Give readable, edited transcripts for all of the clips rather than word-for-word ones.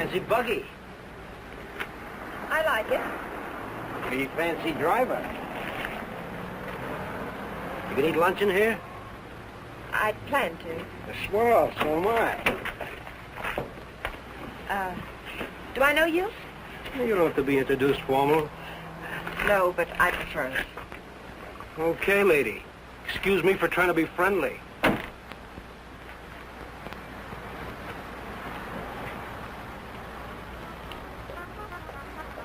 fancy buggy. I like it. Pretty fancy driver. You can eat lunch in here? I plan to. Swell, so am I. Do I know you? You don't have to be introduced formal. No, but I prefer it. Okay, lady. Excuse me for trying to be friendly.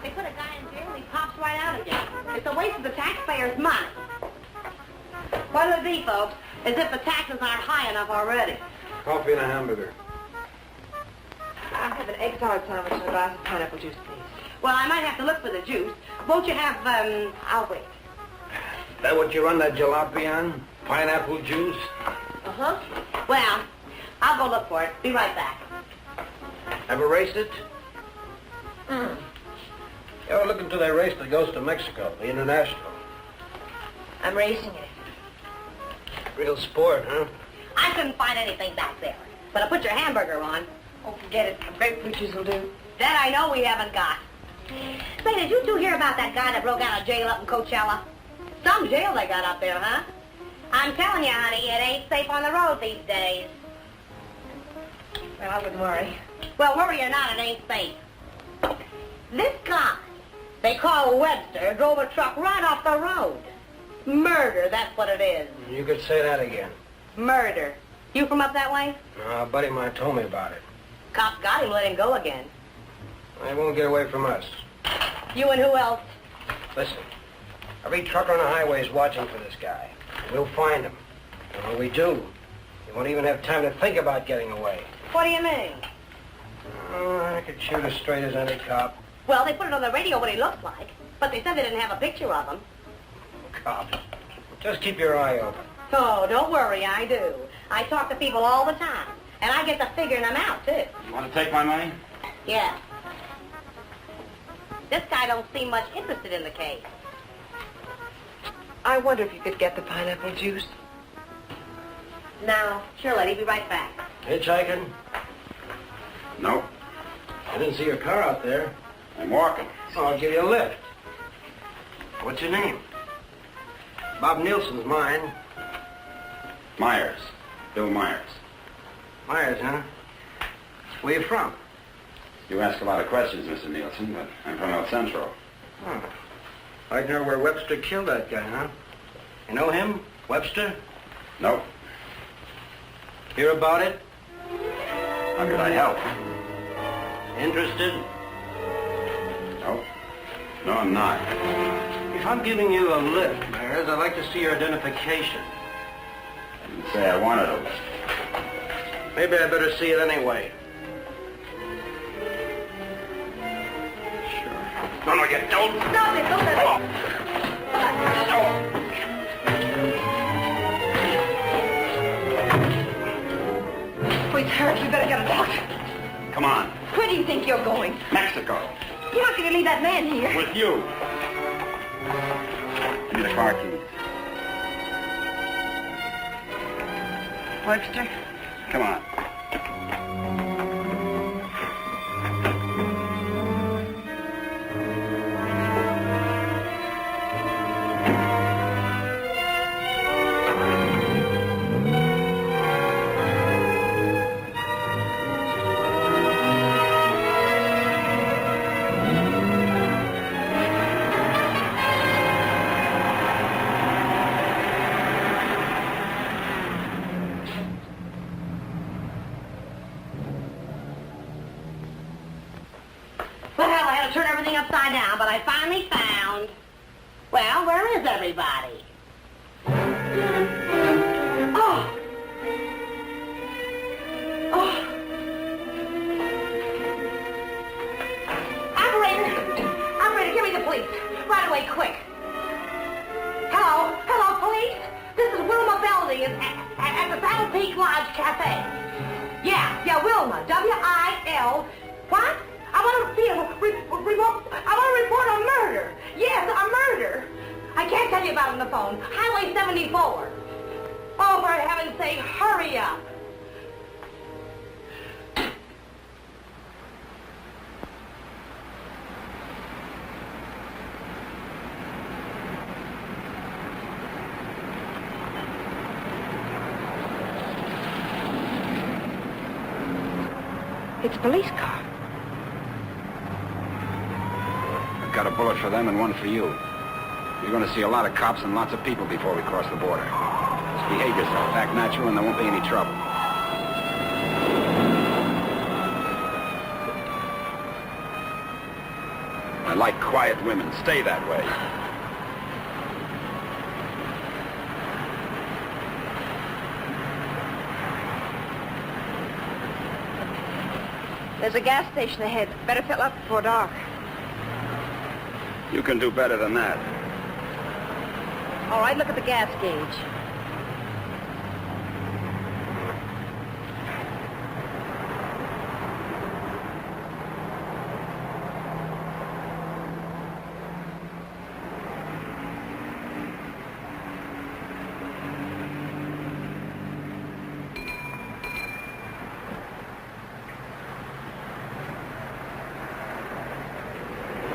They put a guy in jail and he pops right out again. It's a waste of the taxpayers' money. What it'll be, folks, is if the taxes aren't high enough already. Coffee and a hamburger. I'll have an egg salad sandwich and a glass of pineapple juice, please. Well, I might have to look for the juice. Won't you have, I'll wait. That what you run that jalopy on? Pineapple juice? Uh-huh. Well, I'll go look for it. Be right back. Ever raced it? Mm. You ever look into that race that goes to Mexico, the International? I'm racing it. Real sport, huh? I couldn't find anything back there. But I'll put your hamburger on. Oh, forget it. Grapefruit juice will do. That I know we haven't got. Say, did you two hear about that guy that broke out of jail up in Coachella? Some jail they got up there, huh? I'm telling you, honey, it ain't safe on the road these days. Well, I wouldn't worry. Well, worry or not, it ain't safe. This guy, they call Webster, drove a truck right off the road. Murder, that's what it is. You could say that again. Murder. You from up that way? No, a buddy of mine told me about it. Cops got him, let him go again. They won't get away from us. You and who else? Listen, every trucker on the highway is watching for this guy. We'll find him. And when we do, he won't even have time to think about getting away. What do you mean? Oh, I could shoot as straight as any cop. Well, they put it on the radio what he looked like, but they said they didn't have a picture of him. Cop. Just keep your eye open. Oh, don't worry, I do. I talk to people all the time, and I get to figuring them out, too. You want to take my money? Yeah. This guy don't seem much interested in the case. I wonder if you could get the pineapple juice. Now, sure, lady, be right back. Hitchhiking? No. I didn't see your car out there. I'm walking. Oh, I'll give you a lift. What's your name? Bob Nielsen's mine. Myers. Bill Myers. Myers, huh? Where you from? You ask a lot of questions, Mr. Nielsen, but I'm from El Centro. Oh. I'd know where Webster killed that guy, huh? You know him? Webster? Nope. Hear about it? How could I help? Interested? Nope. No, I'm not. If I'm giving you a lift, Myers, I'd like to see your identification. I didn't say I wanted a lift. Maybe I better see it anyway. Sure. No, you don't. Stop it, don't let it. Oh, he's hurt. We better get a doctor. Come on. Where do you think you're going? Mexico. You're not going to leave that man here. With you. Give me the car keys. Webster? Come on. Well, I had to turn everything upside down, but I finally found... Well, where is everybody? Oh! Oh! Operator, give me the police. Right away, quick. Hello? Hello, police? This is Wilma Belding at the Saddle Peak Lodge Cafe. Yeah, Wilma. W-I-L... What? I want to see I want to report a murder. Yes, a murder. I can't tell you about it on the phone. Highway 74. Oh, for heaven's sake, hurry up. It's a police car. I've got a bullet for them and one for you. You're going to see a lot of cops and lots of people before we cross the border. Just behave yourself, act natural, and there won't be any trouble. I like quiet women. Stay that way. There's a gas station ahead. Better fill up before dark. You can do better than that. All right, look at the gas gauge.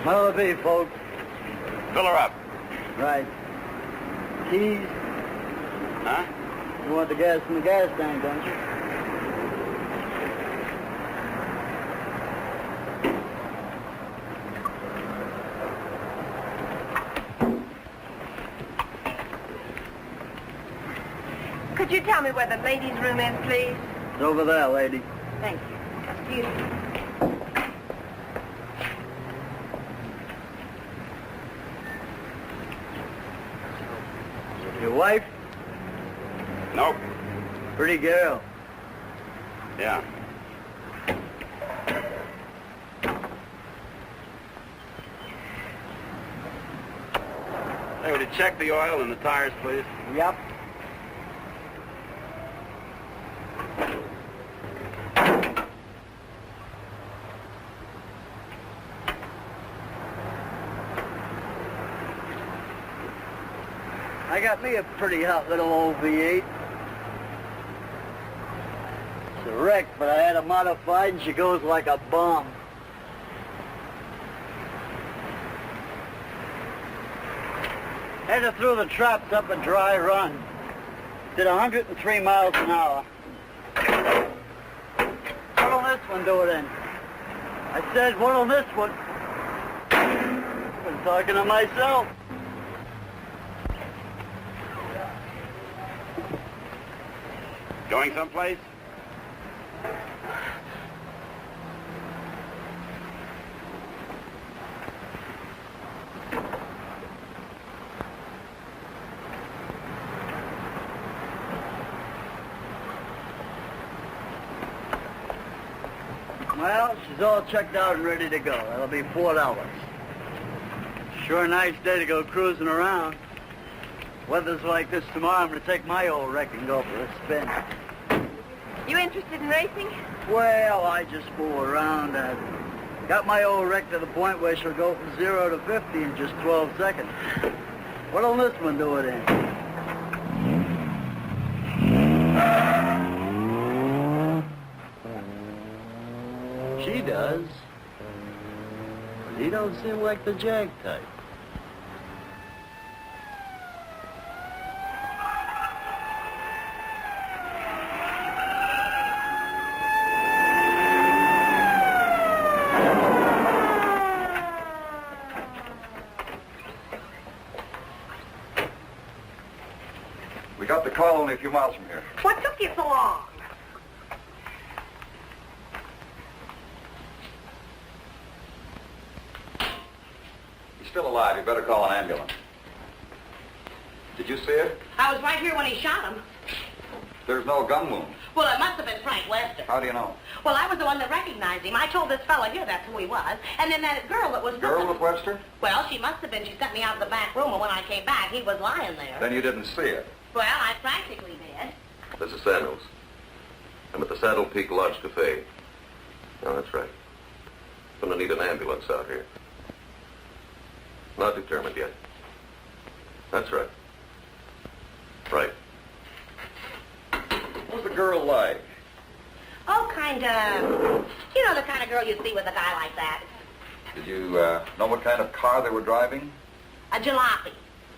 How'll it be, folks? Fill her up. Right. Keys? Huh? You want the gas in the gas tank, don't you? Could you tell me where the ladies' room is, please? It's over there, lady. Thank you. Excuse me. Your wife? Nope. Pretty girl. Yeah. Hey, would you check the oil and the tires, please? Yep. I got me a pretty hot little old V8. It's a wreck, but I had her modified and she goes like a bomb. Had her through the traps up a dry run. Did 103 miles an hour. What'll this one do it in? I said, what'll this one? Been talking to myself. Going someplace? Well, she's all checked out and ready to go. That'll be $4. Sure a nice day to go cruising around. Weather's like this tomorrow, I'm going to take my old wreck and go for a spin. You interested in racing? Well, I just fool around. Got my old wreck to the point where she'll go from 0 to 50 in just 12 seconds. What'll this one do it in? She does. But he don't seem like the Jag type. We got the call only a few miles from here. What took you so long? He's still alive. You better call an ambulance. Did you see it? I was right here when he shot him. There's no gun wound. Well, it must have been Frank Webster. How do you know? Well, I was the one that recognized him. I told this fellow here that's who he was. And then that girl that was... Girl with Webster? Well, she must have been. She sent me out of the back room, and when I came back, he was lying there. Then you didn't see it. Well, I practically did. This is Samuels. I'm at the Saddle Peak Lodge Cafe. Oh, that's right. Gonna need an ambulance out here. Not determined yet. That's right. Right. What was the girl like? Oh, kind of... You know the kind of girl you see with a guy like that. Did you know what kind of car they were driving? A jalopy.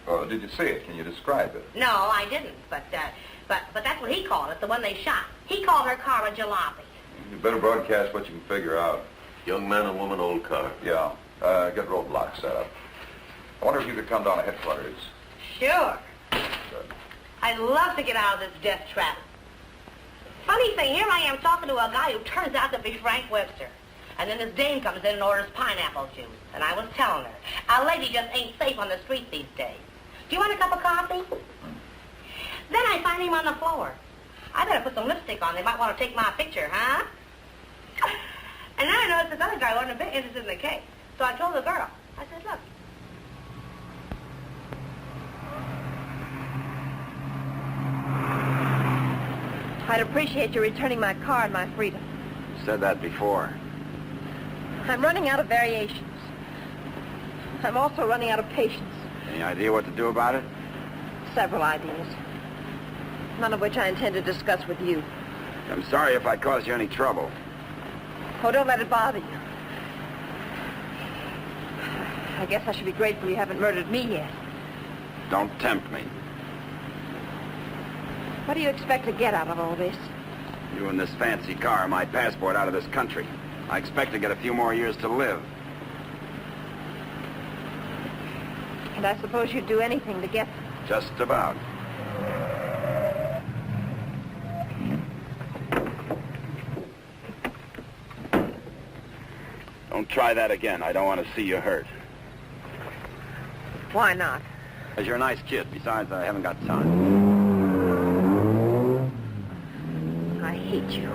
Oh, did you see it? Can you describe it? No, I didn't, but that's what he called it, the one they shot. He called her car a jalopy. You better broadcast what you can figure out. Young man and woman, old car. Yeah. Get roadblocks set up. I wonder if you could come down to headquarters. Sure. Good. I'd love to get out of this death trap. Funny thing, here I am talking to a guy who turns out to be Frank Webster. And then this dame comes in and orders pineapple juice. And I was telling her, a lady just ain't safe on the street these days. Do you want a cup of coffee? Then I find him on the floor. I better put some lipstick on. They might want to take my picture, huh? And then I noticed this other guy wasn't a bit interested in the case. So I told the girl. I said, look. I'd appreciate you returning my car and my freedom. Said that before. I'm running out of variations. I'm also running out of patience. Any idea what to do about it? Several ideas. None of which I intend to discuss with you. I'm sorry if I caused you any trouble. Oh, don't let it bother you. I guess I should be grateful you haven't murdered me yet. Don't tempt me. What do you expect to get out of all this? You and this fancy car are my passport out of this country. I expect to get a few more years to live. And I suppose you'd do anything to get them. Just about. Don't try that again. I don't want to see you hurt. Why not? Because you're a nice kid. Besides, I haven't got time. I hate you.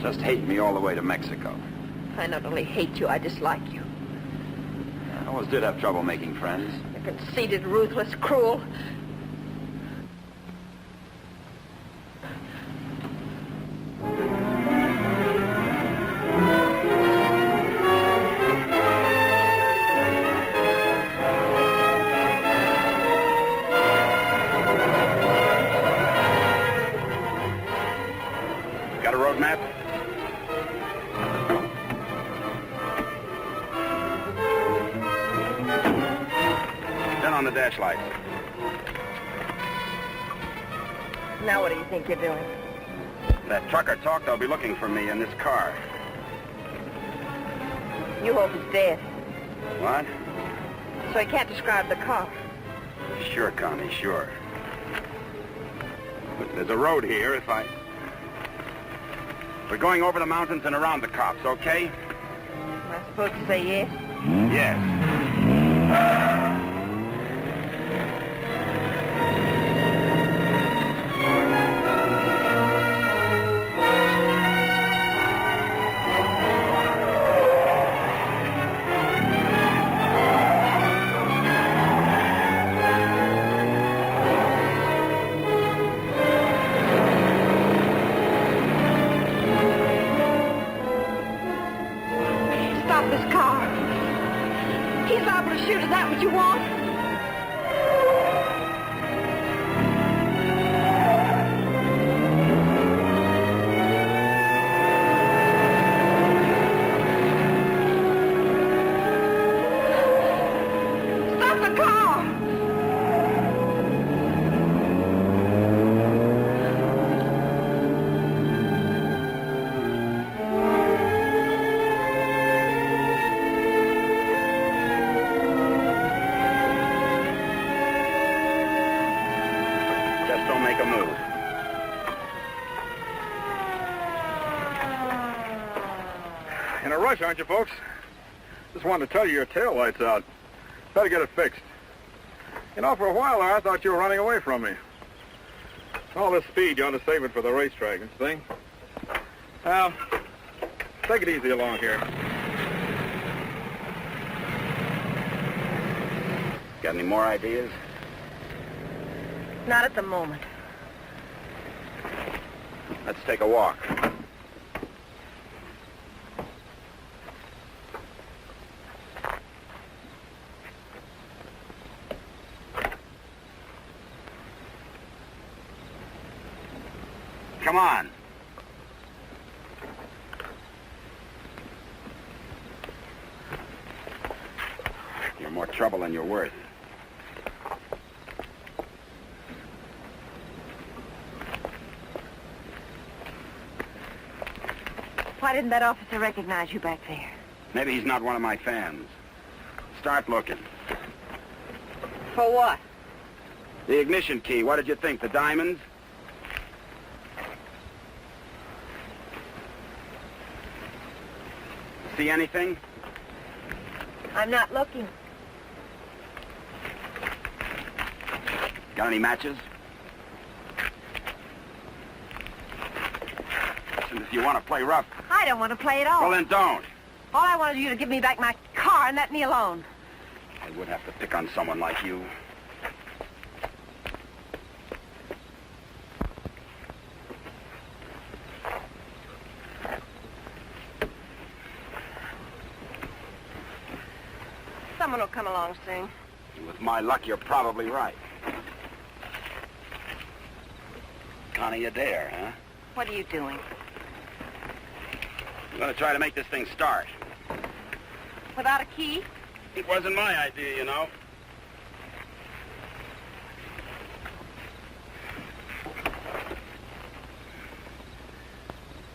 Just hate me all the way to Mexico. I not only hate you, I dislike you. I always did have trouble making friends. You're conceited, ruthless, cruel. Got a road map? Turn on the dash lights. Now what do you think you're doing? If that trucker talked, they'll be looking for me in this car. You hope he's dead, What? so he can't describe the car. Sure, Connie, sure. But there's a road here if I... We're going over the mountains and around the cops, okay? Am I supposed to say yes? Yes. Stop this car. He's liable to shoot. Is that what you want? Stop the car! Just don't make a move. In a rush, aren't you, folks? Just wanted to tell you your tail light's out. Better get it fixed. You know, for a while there, I thought you were running away from me. All this speed, you ought to save it for the racetrack, you see? Well, take it easy along here. Got any more ideas? Not at the moment. Let's take a walk. Come on. You're more trouble than you're worth. Why didn't that officer recognize you back there? Maybe he's not one of my fans. Start looking. For what? The ignition key, what did you think? The diamonds? See anything? I'm not looking. Got any matches? Listen, if you want to play rough, I don't want to play at all. well then don't. All I wanted you to give me back my car and let me alone. I would have to pick on someone like you. Someone will come along soon. With my luck, you're probably right. Connie, you dare, huh? What are you doing? I'm going to try to make this thing start. Without a key? It wasn't my idea, you know.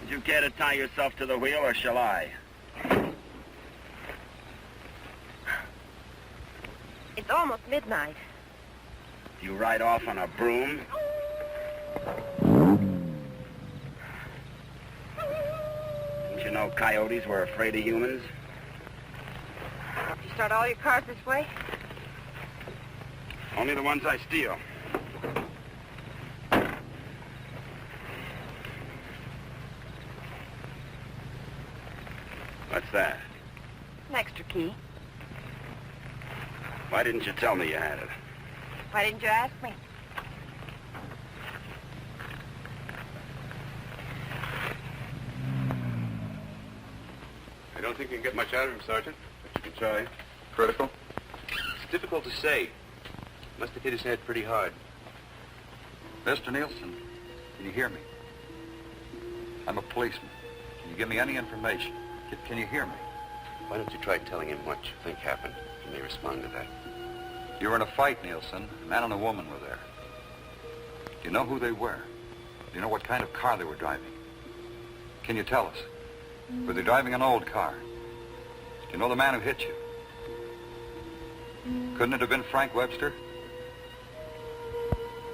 Did you care to tie yourself to the wheel, or shall I? It's almost midnight. Do you ride off on a broom? Didn't you know coyotes were afraid of humans? You start all your cars this way? Only the ones I steal. What's that? An extra key. Why didn't you tell me you had it? Why didn't you ask me? I don't think you can get much out of him, Sergeant, but you can try. Critical? It's difficult to say. Must have hit his head pretty hard. Mr. Nielsen, can you hear me? I'm a policeman. Can you give me any information? Can you hear me? Why don't you try telling him what you think happened? He may respond to that. You were in a fight, Nielsen. A man and a woman were there. Do you know who they were? Do you know what kind of car they were driving? Can you tell us? Were they driving an old car? Do you know the man who hit you? Couldn't it have been Frank Webster?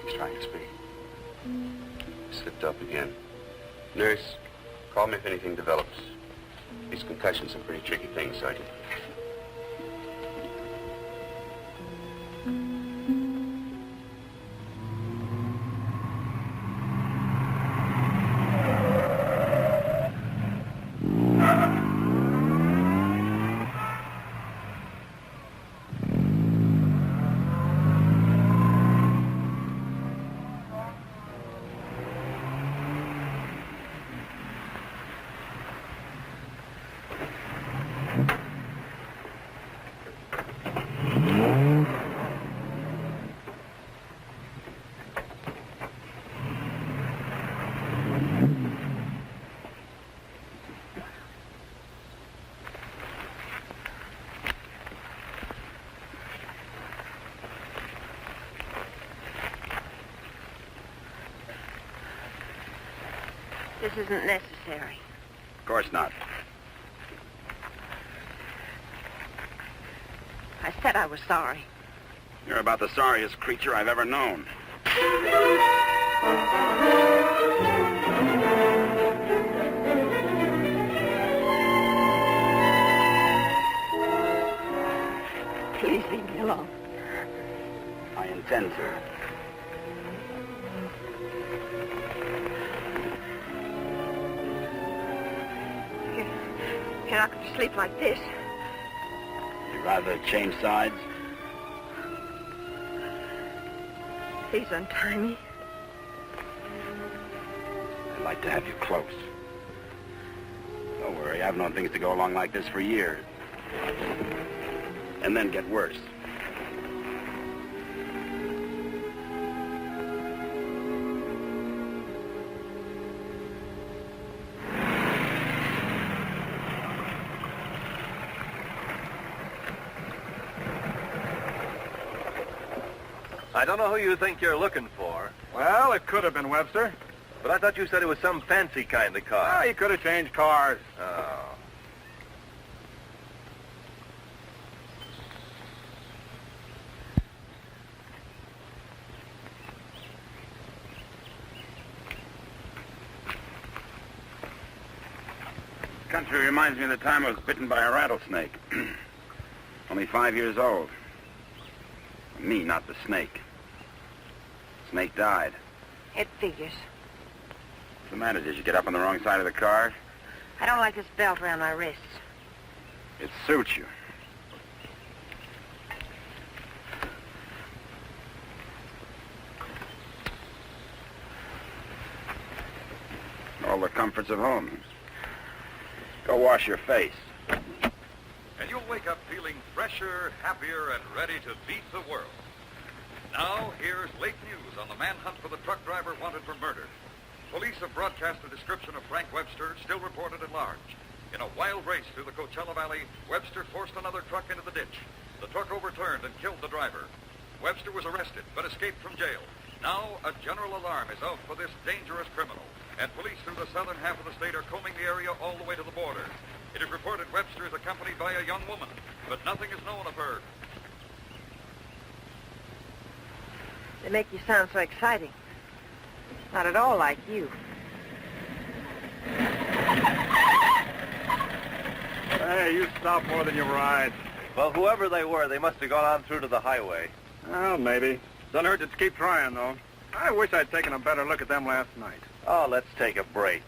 He's trying to speak. He slipped up again. Nurse, call me if anything develops. These concussions are pretty tricky things, Sergeant. This isn't necessary. Of course not. I said I was sorry. You're about the sorriest creature I've ever known. Please leave me alone. I intend to. You're not going to sleep like this. You'd rather change sides? Please untie me. I'd like to have you close. Don't worry, I've known things to go along like this for years. And then get worse. I don't know who you think you're looking for. Well, it could have been Webster. But I thought you said it was some fancy kind of car. Oh, you could have changed cars. Oh. Country reminds me of the time I was bitten by a rattlesnake. Only 5 years old. Me, not the snake. Snake died. It figures. What's the matter? Did you get up on the wrong side of the car? I don't like this belt around my wrists. It suits you. All the comforts of home. Go wash your face. And you'll wake up feeling fresher, happier, and ready to beat the world. Now, here's late news on the manhunt for the truck driver wanted for murder. Police have broadcast a description of Frank Webster, still reported at large. In a wild race through the Coachella Valley, Webster forced another truck into the ditch. The truck overturned and killed the driver. Webster was arrested, but escaped from jail. Now, a general alarm is out for this dangerous criminal, and police through the southern half of the state are combing the area all the way to the border. It is reported Webster is accompanied by a young woman, but nothing is known of her. They make you sound so exciting. Not at all like you. Hey, you stop more than you ride. Well, whoever they were, they must have gone on through to the highway. Well, maybe. Doesn't hurt to keep trying, though. I wish I'd taken a better look at them last night. Oh, let's take a break.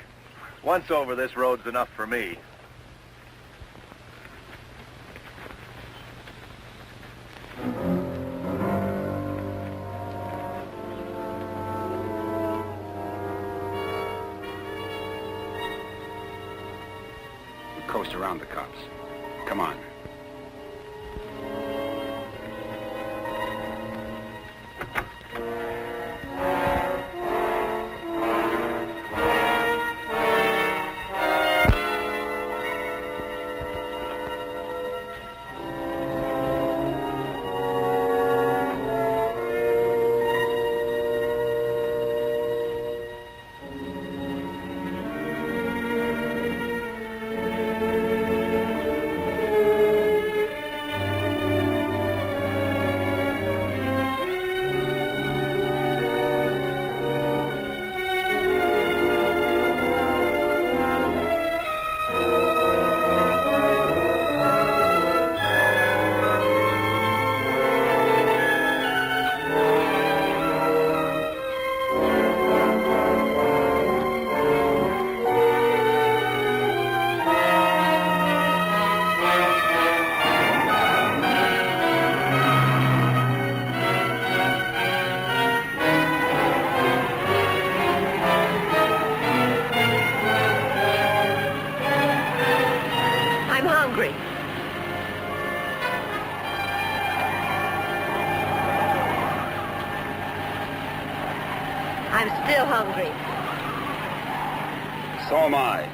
Once over, this road's enough for me. Coast around the cops. Come on. I'm still hungry. So am I.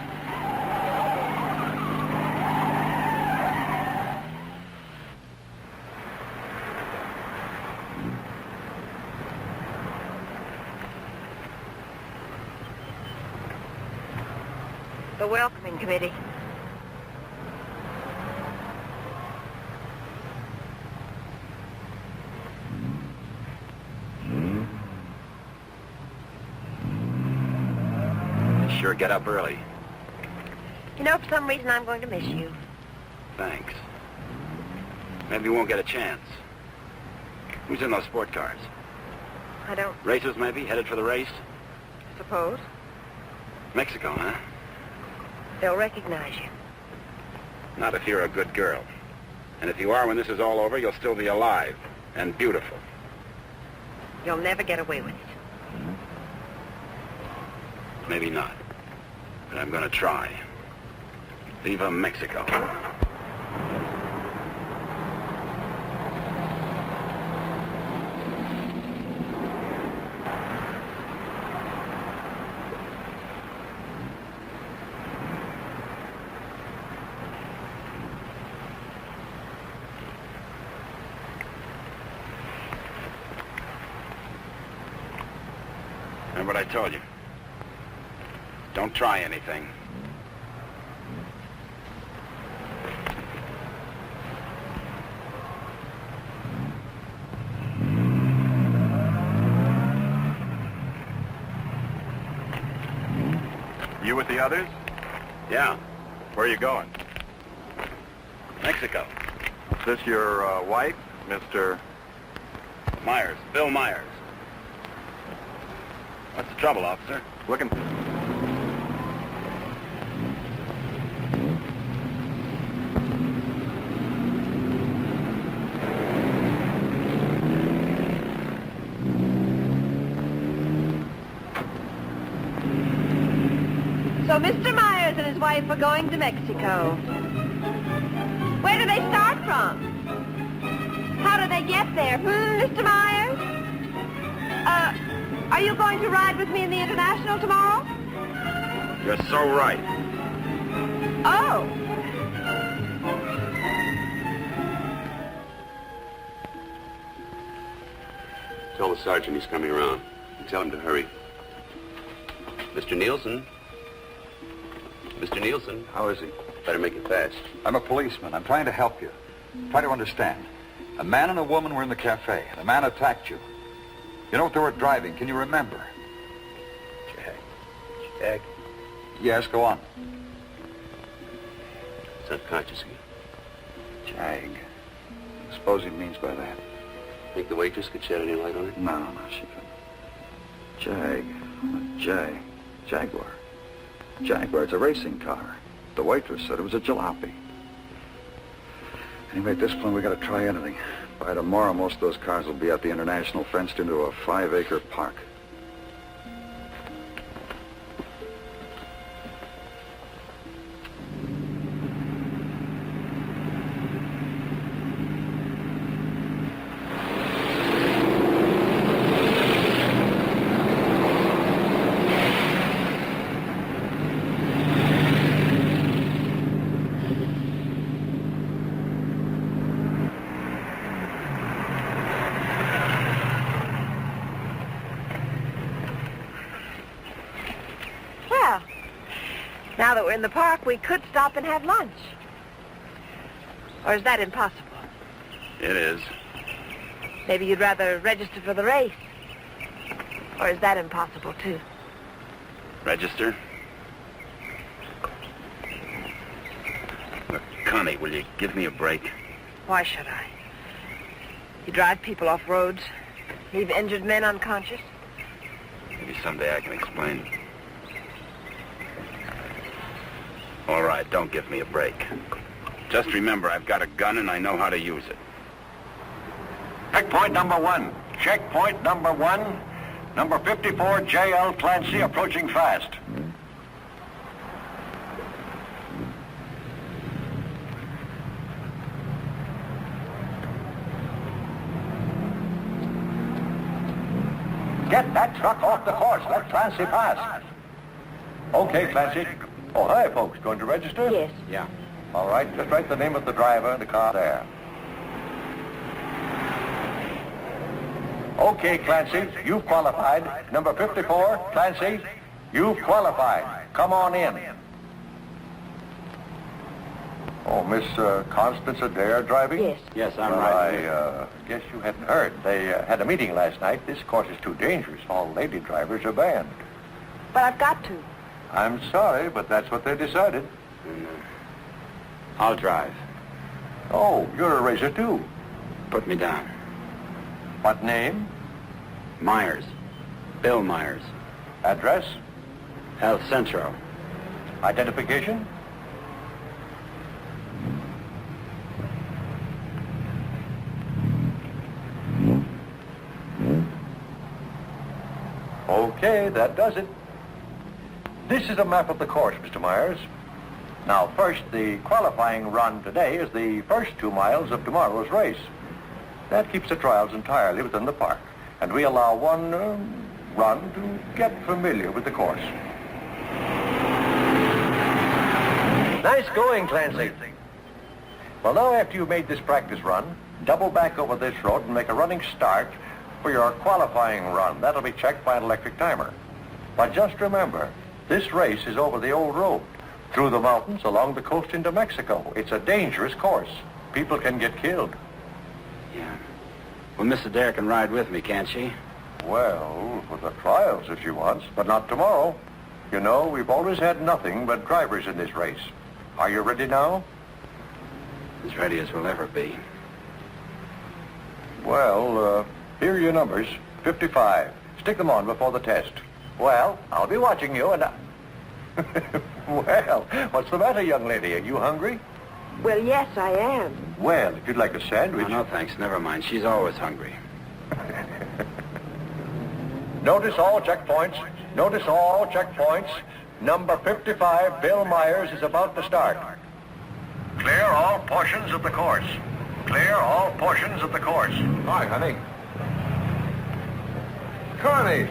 The welcoming committee. Sure get up early. You know, for some reason, I'm going to miss you. Thanks. Maybe we won't get a chance. Who's in those sport cars? I don't Racers, maybe? Headed for the race? suppose. Mexico, huh? They'll recognize you. Not if you're a good girl. And if you are, when this is all over, you'll still be alive and beautiful. You'll never get away with it. Maybe not. But I'm going to try. Viva Mexico. Remember what I told you? Don't try anything. You with the others? Yeah, Where are you going? Mexico. Is this your wife, Mr. Myers, Bill Myers. What's the trouble, officer? Looking? So Mr. Myers and his wife are going to Mexico. Where do they start from? How do they get there, Mr. Myers? Are you going to ride with me in the International tomorrow? You're so right. Oh. Tell the sergeant he's coming around. And tell him to hurry. Mr. Nielsen? Mr. Nielsen? How is he? Better make it fast. I'm a policeman. I'm trying to help you. Try to understand. A man and a woman were in the cafe. The man attacked you. You know what they were driving? Can you remember? Jag. Yes, go on. He's unconscious again. Jag. I suppose he means by that. Think the waitress could shed any light on it? No, she couldn't. Jaguar. Jaguar, it's a racing car. The waitress said it was a jalopy. Anyway, at this point, we got to try anything. By tomorrow, most of those cars will be at the International, fenced into a 5-acre park. Well, now that we're in the park, we could stop and have lunch. Or is that impossible? It is. Maybe you'd rather register for the race. Or is that impossible, too? Register? Look, Connie, will you give me a break? Why should I? You drive people off roads, leave injured men unconscious. Maybe someday I can explain. All right, don't give me a break. Just remember, I've got a gun and I know how to use it. Checkpoint number 1. Checkpoint number 1. Number 54, J.L. Clancy, approaching fast. Get that truck off the course. Let Clancy pass. Okay, Clancy. Oh, hi, folks. Going to register? Yes. Yeah. All right, just write the name of the driver and the car there. Okay, Clancy, you've qualified. Number 54, Clancy, you've qualified. Come on in. Oh, Miss Constance Adair driving? Yes. Yes, I'm Well, right. I guess you hadn't heard. They had a meeting last night. This course is too dangerous. All lady drivers are banned. But I've got to. I'm sorry, but that's what they decided. I'll drive. Oh, you're a racer, too. Put me down. What name? Myers. Bill Myers. Address? El Centro. Identification? Okay, that does it. This is a map of the course, Mr. Myers. Now, first, the qualifying run today is the first 2 miles of tomorrow's race. That keeps the trials entirely within the park, and we allow one run to get familiar with the course. Nice going, Clancy. Well, now after you've made this practice run, double back over this road and make a running start for your qualifying run. That'll be checked by an electric timer. But just remember, This race is over the old road, through the mountains, along the coast into Mexico. It's a dangerous course. People can get killed. Yeah. Well, Miss Adair can ride with me, can't she? Well, for the trials if she wants, but not tomorrow. You know, we've always had nothing but drivers in this race. Are you ready now? As ready as we'll ever be. Well, here are your numbers. 55. Stick them on before the test. Well, I'll be watching you and Well, what's the matter, young lady? Are you hungry? Well, yes, I am. Well, if you'd like a sandwich... No, thanks. Never mind. She's always hungry. Notice all checkpoints. Notice all checkpoints. Number 55, Bill Myers, is about to start. Clear all portions of the course. Clear all portions of the course. Hi, honey. Connie!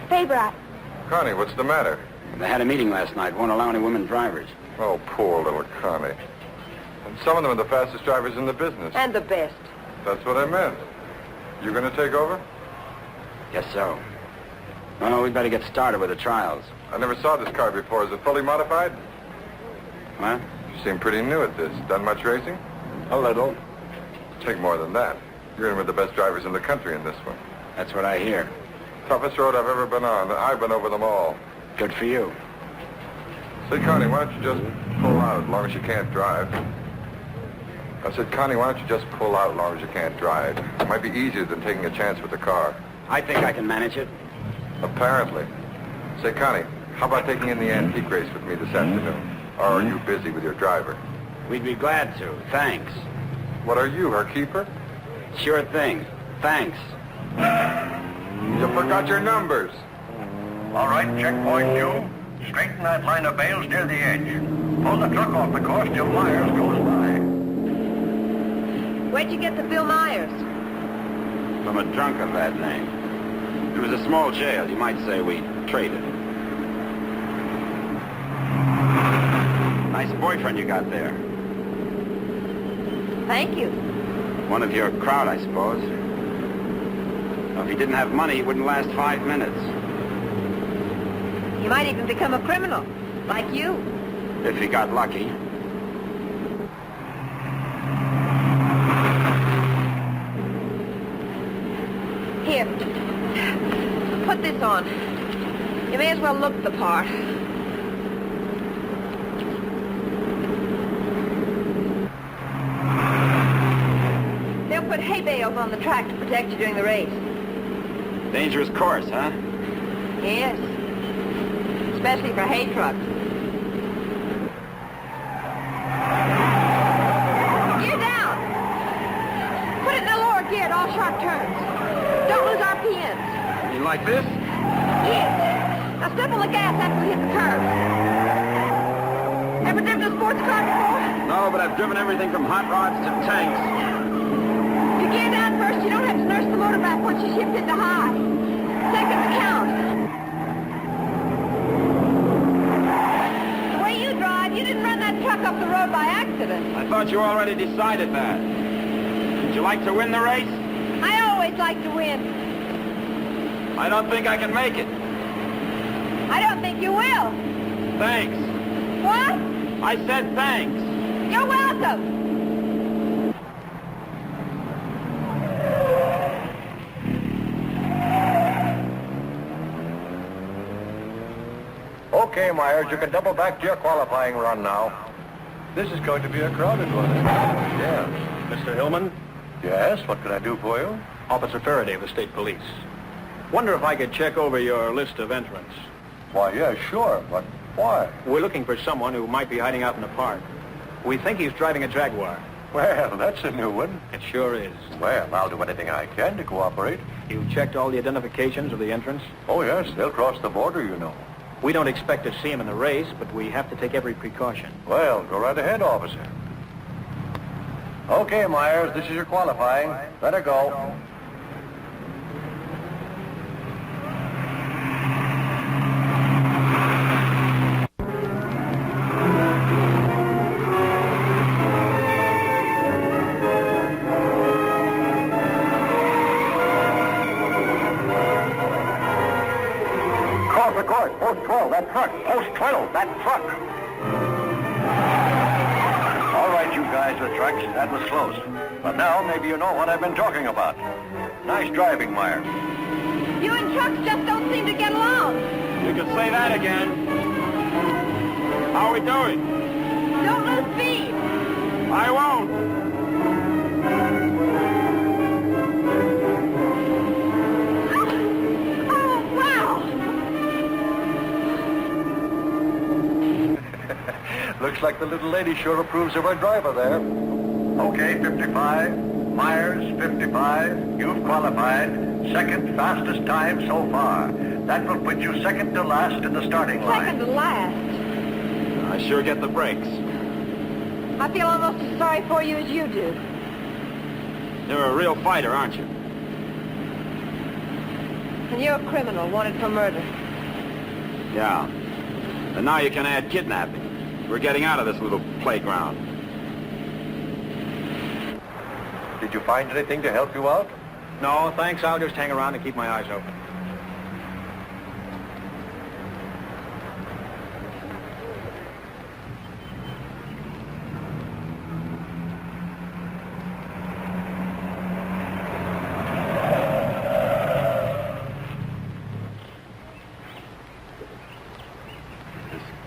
Favorite. Connie, what's the matter? They had a meeting last night. Won't allow any women drivers. Oh, poor little Connie. And some of them are the fastest drivers in the business. And the best. That's what I meant. You going to take over? Guess so. Well, we'd better get started with the trials. I never saw this car before. Is it fully modified? What? You seem pretty new at this. Done much racing? A little. Take more than that. You're in with the best drivers in the country in this one. That's what I hear. Toughest road I've ever been on. I've been over them all. Good for you. Say, Connie, why don't you just pull out as long as you can't drive? I said, Connie, why don't you just pull out as long as you can't drive? It might be easier than taking a chance with the car. I think I can manage it. Apparently. Say, Connie, how about taking in the antique race with me this afternoon? Or are you busy with your driver? We'd be glad to. Thanks. What are you, her keeper? Sure thing. Thanks. You forgot your numbers. All right, checkpoint two. Straighten that line of bales near the edge. Pull the truck off the course till Myers goes by. Where'd you get the Bill Myers? From a drunk of that name. It was a small jail. You might say we traded. Nice boyfriend you got there. Thank you. One of your crowd, I suppose. Well, if he didn't have money, he wouldn't last 5 minutes. He might even become a criminal, like you. If he got lucky. Here. Put this on. You may as well look the part. They'll put hay bales on the track to protect you during the race. Dangerous course, huh? Yes. Especially for hay trucks. Gear down! Put it in the lower gear at all sharp turns. Don't lose RPMs. You like this? Yes. Now step on the gas after we hit the curve. Ever driven a sports car before? No, but I've driven everything from hot rods to tanks. If you gear down first, you don't have to nurse the motor back once you shift into high. Seconds count. The way you drive, you didn't run that truck up the road by accident. I thought you already decided that. Would you like to win the race? I always like to win. I don't think I can make it. I don't think you will. Thanks. What? I said thanks. You're welcome. Okay, Myers, you can double back to your qualifying run now. This is going to be a crowded one. Yes. Mr. Hillman? Yes, what can I do for you? Officer Faraday of the State Police. Wonder if I could check over your list of entrants. Why, yeah, sure, but why? We're looking for someone who might be hiding out in the park. We think he's driving a Jaguar. Well, that's a new one. It sure is. Well, I'll do anything I can to cooperate. You've checked all the identifications of the entrants? Oh, yes, they'll cross the border, you know. We don't expect to see him in the race, but we have to take every precaution. Well, go right ahead, officer. Okay, Myers, this is your qualifying. Let her go. that truck. Post 12, that truck. All right, you guys with trucks, that was close. But now maybe you know what I've been talking about. Nice driving, Myers. You and trucks just don't seem to get along. You can say that again. How are we doing? Don't lose speed. I won't. Oh, wow. Looks like the little lady sure approves of our driver there. Okay, 55. Myers, 55. You've qualified. Second fastest time so far. That will put you second to last in the starting line. Second to last. I sure get the breaks. I feel almost as sorry for you as you do. You're a real fighter, aren't you? And you're a criminal wanted for murder. Yeah. And now you can add kidnapping. We're getting out of this little playground. Did you find anything to help you out? No, thanks. I'll just hang around and keep my eyes open.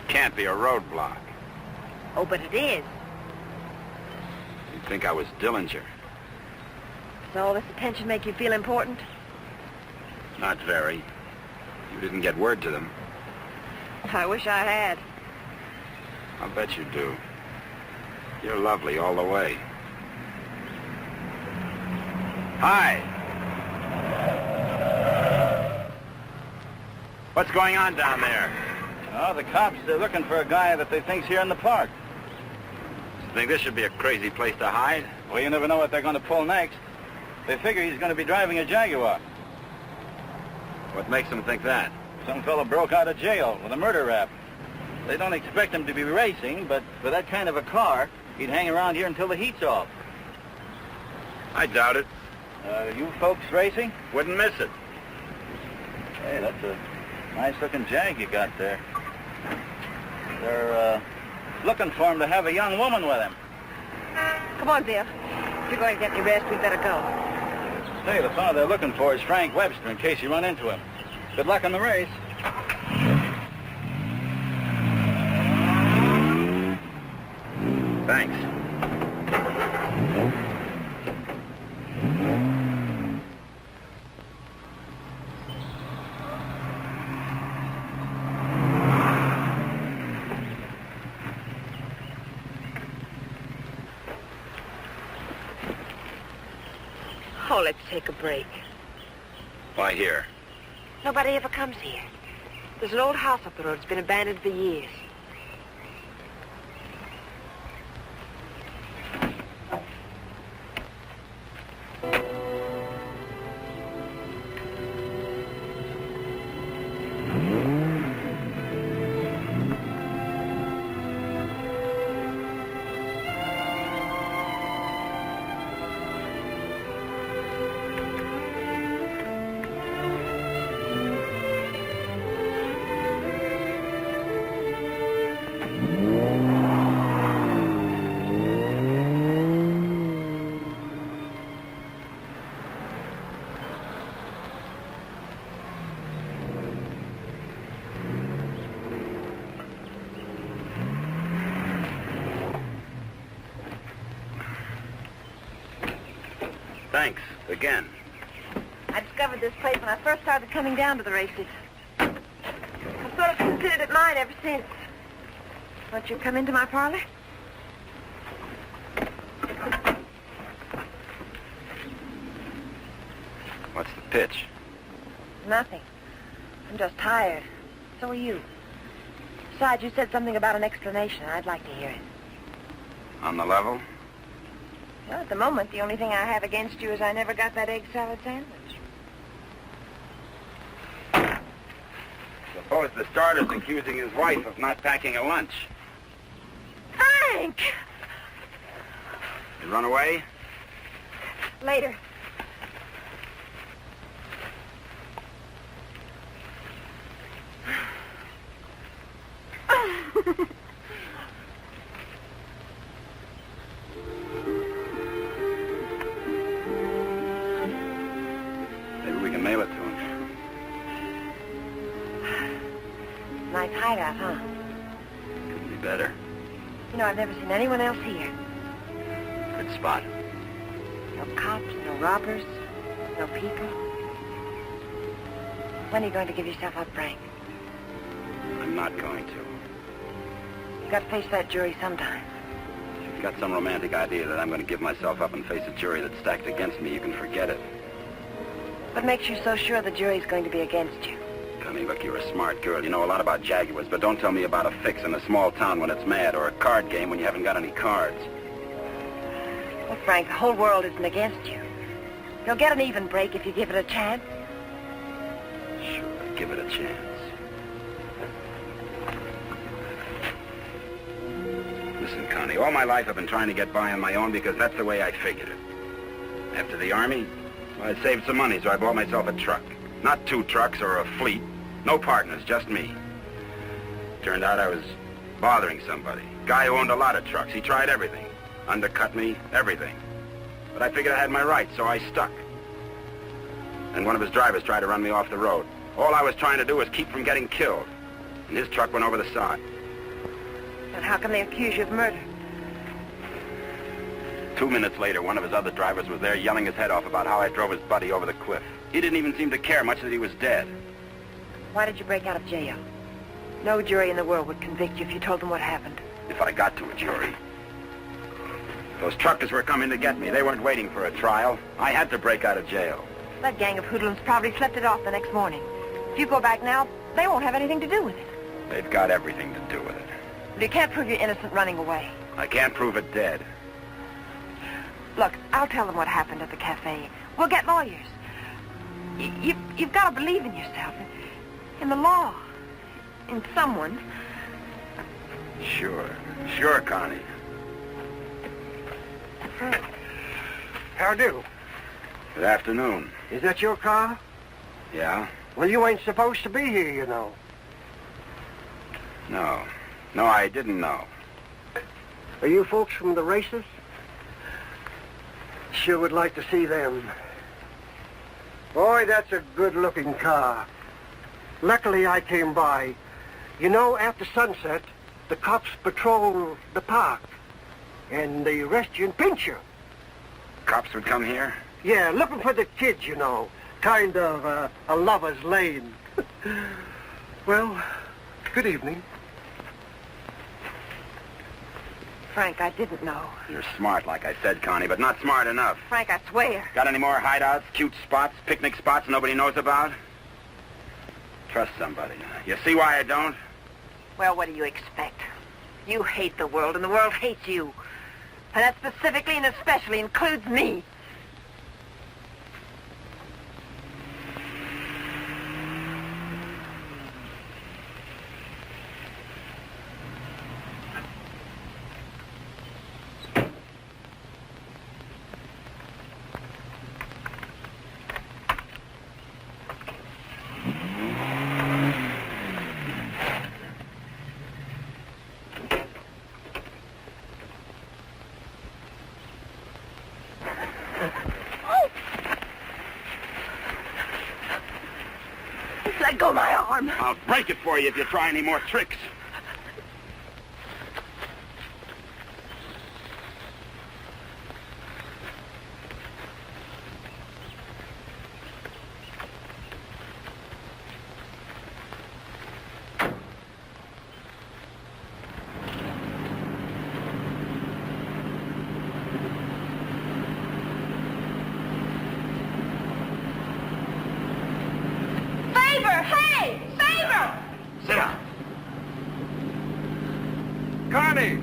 Can't be a roadblock. Oh, but it is. You'd think I was Dillinger. Does all this attention make you feel important? Not very. You didn't get word to them. I wish I had. I'll bet you do. You're lovely all the way. Hi. What's going on down there? Oh, the cops, they're looking for a guy that they think's here in the park. You think this should be a crazy place to hide? Well, you never know what they're going to pull next. They figure he's going to be driving a Jaguar. What makes them think that? Some fellow broke out of jail with a murder rap. They don't expect him to be racing, but for that kind of a car, he'd hang around here until the heat's off. I doubt it. You folks racing? Wouldn't miss it. Hey, that's a nice-looking Jag you got there. They're looking for him to have a young woman with him. Come on, Bill. If you're going to get any rest, we'd better go. Say, the fellow they're looking for is Frank Webster, in case you run into him. Good luck in the race. Thanks. Oh, let's take a break. Why here? Nobody ever comes here. There's an old house up the road. It's been abandoned for years. Thanks, again. I discovered this place when I first started coming down to the races. I've sort of considered it mine ever since. Won't you come into my parlor? What's the pitch? Nothing. I'm just tired. So are you. Besides, you said something about an explanation. I'd like to hear it. On the level? Well, at the moment, the only thing I have against you is I never got that egg salad sandwich. Suppose the starter's accusing his wife of not packing a lunch. Frank! You run away? Later. can mail it to him. Nice hideout, huh? Couldn't be better. You know, I've never seen anyone else here. Good spot. No cops, no robbers, no people. When are you going to give yourself up, Frank? I'm not going to. You got to face that jury sometime. If you've got some romantic idea that I'm going to give myself up and face a jury that's stacked against me, you can forget it. What makes you so sure the jury's going to be against you? Connie, look, you're a smart girl. You know a lot about Jaguars, but don't tell me about a fix in a small town when it's mad, or a card game when you haven't got any cards. Well, Frank, the whole world isn't against you. You'll get an even break if you give it a chance. Sure, give it a chance. Listen, Connie, all my life I've been trying to get by on my own because that's the way I figured it. After the Army, well, I saved some money, so I bought myself a truck. Not 2 trucks or a fleet. No partners, just me. Turned out I was bothering somebody. Guy who owned a lot of trucks. He tried everything. Undercut me, everything. But I figured I had my rights, so I stuck. And one of his drivers tried to run me off the road. All I was trying to do was keep from getting killed. And his truck went over the side. And how can they accuse you of murder? 2 minutes later, one of his other drivers was there yelling his head off about how I drove his buddy over the cliff. He didn't even seem to care much that he was dead. Why did you break out of jail? No jury in the world would convict you if you told them what happened. If I got to a jury. Those truckers were coming to get me. They weren't waiting for a trial. I had to break out of jail. That gang of hoodlums probably slept it off the next morning. If you go back now, they won't have anything to do with it. They've got everything to do with it. But you can't prove you're innocent running away. I can't prove it dead. Look, I'll tell them what happened at the cafe. We'll get lawyers. You've got to believe in yourself, in the law, in someone. Sure, Connie. Frank. How do? Good afternoon. Is that your car? Yeah? Well, you ain't supposed to be here, you know. No, I didn't know. Are you folks from the races? Sure would like to see them. Boy, that's a good-looking car. Luckily, I came by. You know, after sunset, the cops patrol the park. And they arrest you and pinch you. Cops would come here? Yeah, looking for the kids, you know. Kind of a lover's lane. Well, good evening. Frank, I didn't know. You're smart, like I said, Connie, but not smart enough. Frank, I swear. Got any more hideouts, cute spots, picnic spots nobody knows about? Trust somebody. You see why I don't? Well, what do you expect? You hate the world, and the world hates you. And that specifically and especially includes me. Let go my arm. I'll break it for you if you try any more tricks. Hey! Favor! Sit down. Connie!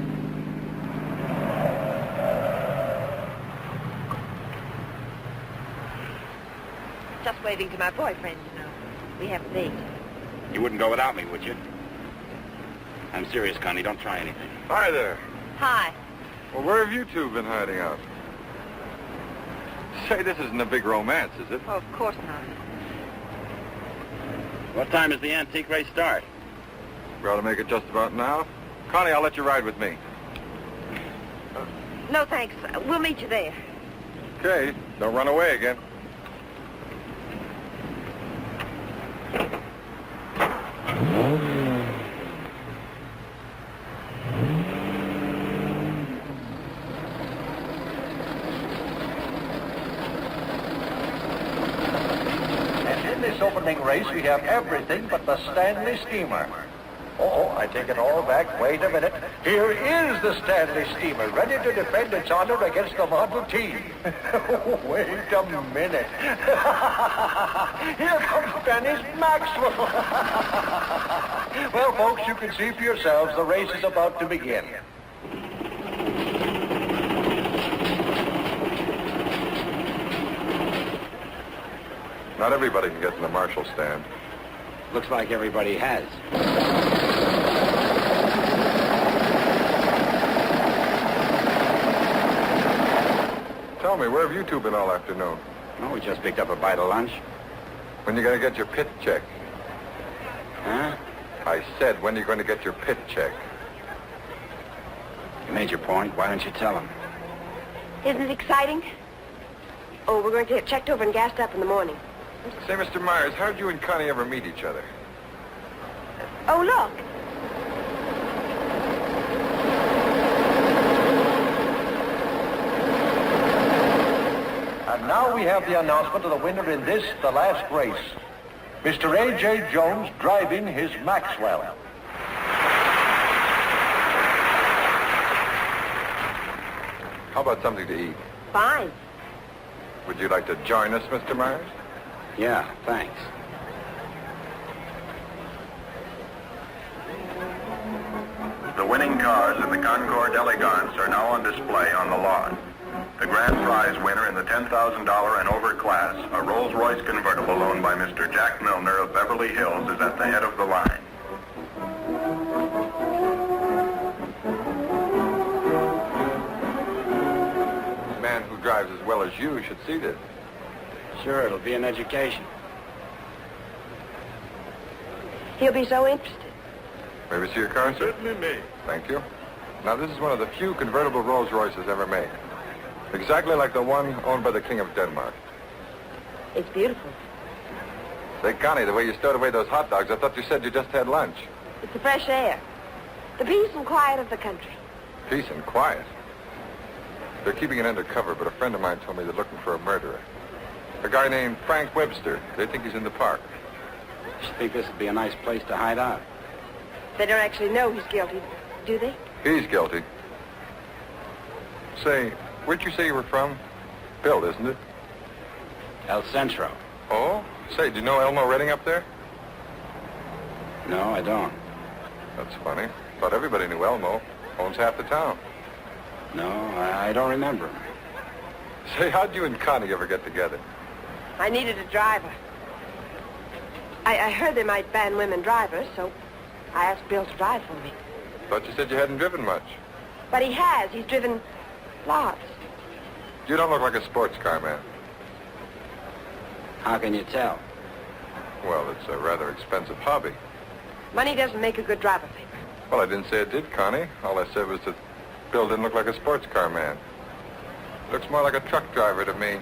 Just waving to my boyfriend, you know. We have a date. You wouldn't go without me, would you? I'm serious, Connie. Don't try anything. Hi there. Hi. Well, where have you two been hiding out? Say, this isn't a big romance, is it? Oh, of course not. What time does the antique race start? We ought to make it just about now. Connie, I'll let you ride with me. No, thanks. We'll meet you there. Okay, don't run away again. this opening race, we have everything but the Stanley Steamer. Oh, I take it all back. Wait a minute. Here is the Stanley Steamer, ready to defend its honor against the Model T. Wait a minute. Here comes Dennis Maxwell. Well, folks, you can see for yourselves the race is about to begin. Not everybody can get in the marshal stand. Looks like everybody has. Tell me, where have you two been all afternoon? Oh, we just picked up a bite of lunch. When you going to get your pit check? Huh? I said, when are you going to get your pit check? You made your point. Why don't you tell him? Isn't it exciting? Oh, we're going to get checked over and gassed up in the morning. Say, Mr. Myers, how did you and Connie ever meet each other? Oh, look. And now we have the announcement of the winner in this, the last race. Mr. A.J. Jones driving his Maxwell. How about something to eat? Fine. Would you like to join us, Mr. Myers? Yeah, thanks. The winning cars in the Concord Elegance are now on display on the lawn. The grand prize winner in the $10,000 and over class, a Rolls-Royce convertible owned by Mr. Jack Milner of Beverly Hills, is at the head of the line. A man who drives as well as you should see this. Sure, it'll be an education. He'll be so interested. May we see your car, sir? Certainly may. Thank you. Now, this is one of the few convertible Rolls Royces ever made. Exactly like the one owned by the King of Denmark. It's beautiful. Say, Connie, the way you stowed away those hot dogs, I thought you said you just had lunch. It's the fresh air. The peace and quiet of the country. Peace and quiet. They're keeping it undercover, but a friend of mine told me they're looking for a murderer. A guy named Frank Webster. They think he's in the park. Just think this would be a nice place to hide out. They don't actually know he's guilty, do they? He's guilty. Say, where'd you say you were from? Bill, isn't it? El Centro. Oh? Say, do you know Elmo Redding up there? No, I don't. That's funny. Thought everybody knew Elmo. Owns half the town. No, I don't remember him. Say, how'd you and Connie ever get together? I needed a driver. I heard they might ban women drivers, so I asked Bill to drive for me. Thought you said you hadn't driven much. But he has. He's driven lots. You don't look like a sports car man. How can you tell? Well, it's a rather expensive hobby. Money doesn't make a good driver, Pete. Well, I didn't say it did, Connie. All I said was that Bill didn't look like a sports car man. Looks more like a truck driver to me.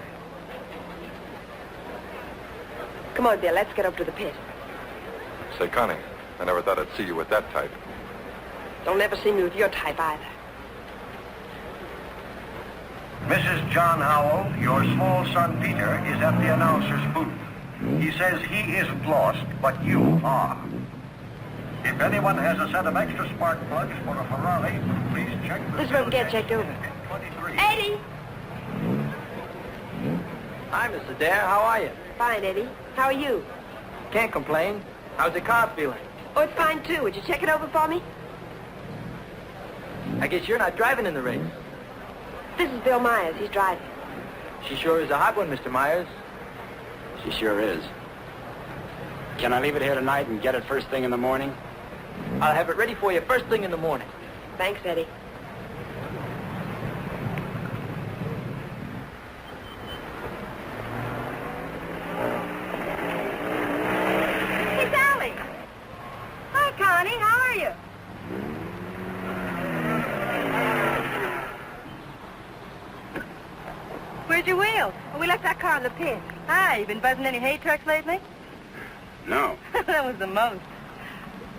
Come on, Bill, let's get up to the pit. Say, Connie, I never thought I'd see you with that type. Don't ever see me with your type either. Mrs. John Howell, your small son Peter is at the announcer's booth. He says he isn't lost, but you are. If anyone has a set of extra spark plugs for a Ferrari, please check the... This won't get checked over. 23. Eddie! Hi, Mr. Dare. How are you? Fine, Eddie. How are you? Can't complain. How's the car feeling? Oh, it's fine, too. Would you check it over for me? I guess you're not driving in the race. This is Bill Myers. He's driving. She sure is a hot one, Mr. Myers. She sure is. Can I leave it here tonight and get it first thing in the morning? I'll have it ready for you first thing in the morning. Thanks, Eddie. Hey, Sally. Hi, Connie. How are you? Where's your wheels? Oh, we left that car in the pit. Hi, you been buzzing any hay trucks lately? No. That was the most.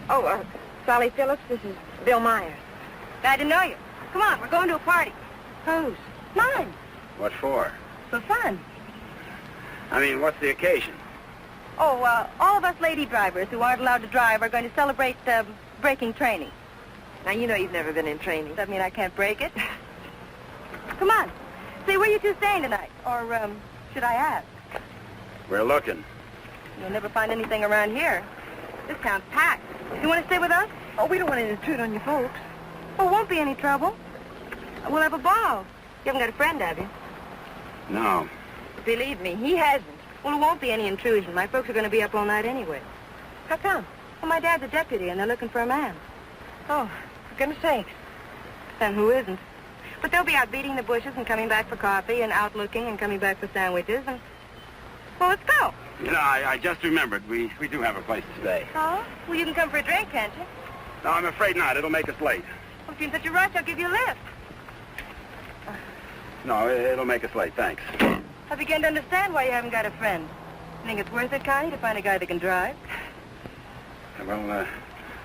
Oh, Sally Phillips, this is Bill Myers. Glad to know you. Come on, we're going to a party. Whose? Mine. What for? For fun. I mean, what's the occasion? Oh, all of us lady drivers who aren't allowed to drive are going to celebrate braking training. Now, you know you've never been in training. Does that mean I can't break it? Come on. Say, where you two staying tonight? Or, should I ask? We're looking. You'll never find anything around here. This town's packed. You want to stay with us? Oh, we don't want to intrude on you folks. Oh, won't be any trouble. We'll have a ball. You haven't got a friend, have you? No. Believe me, he hasn't. Well, it won't be any intrusion. My folks are going to be up all night anyway. How come? Well, my dad's a deputy, and they're looking for a man. Oh, for goodness sakes. Then who isn't? But they'll be out beating the bushes and coming back for coffee and out looking and coming back for sandwiches and... Well, let's go. You know, I just remembered. We do have a place to stay. Oh? Well, you can come for a drink, can't you? No, I'm afraid not. It'll make us late. Well, if you're in such a rush, I'll give you a lift. No, it'll make us late. Thanks. I begin to understand why you haven't got a friend. You think it's worth it, Connie, to find a guy that can drive? Well,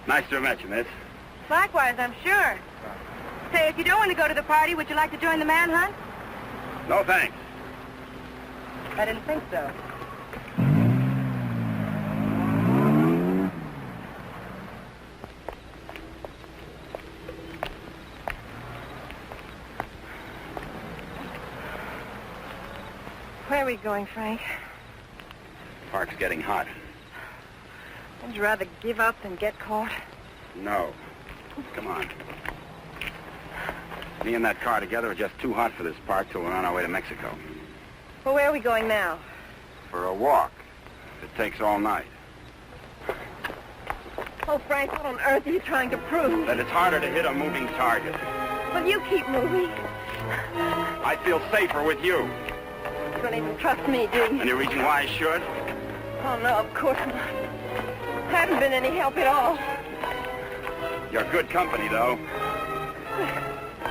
nice to have met you, miss. Likewise, I'm sure. Say, if you don't want to go to the party, would you like to join the manhunt? No, thanks. I didn't think so. Where are we going, Frank? Park's getting hot. Would you rather give up than get caught? No. Come on. Me and that car together are just too hot for this park till we're on our way to Mexico. Well, where are we going now? For a walk. It takes all night. Oh, Frank, what on earth are you trying to prove? That it's harder to hit a moving target. Well, you keep moving. I feel safer with you. You don't even trust me, do you? Any reason why I should? Oh, no, of course not. Haven't been any help at all. You're good company, though.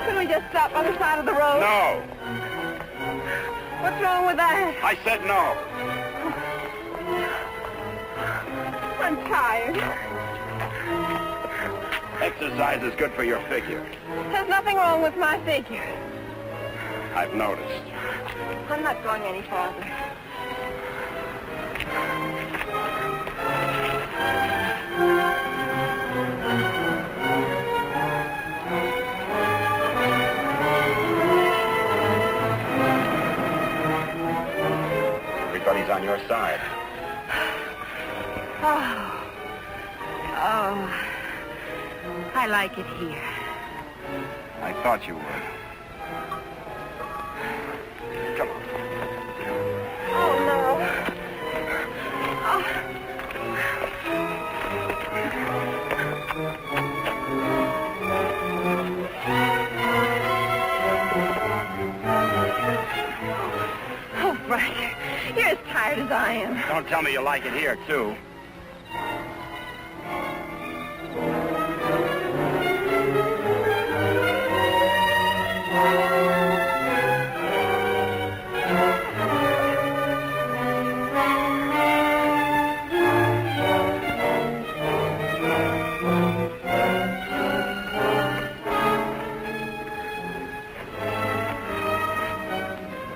Couldn't we just stop on the side of the road? No. What's wrong with that? I said no. I'm tired. Exercise is good for your figure. There's nothing wrong with my figure. I've noticed. I'm not going any farther. Everybody's on your side. Oh, I like it here. I thought you would. Come on. Oh, no. Oh, Frank, you're as tired as I am. Don't tell me you like it here, too.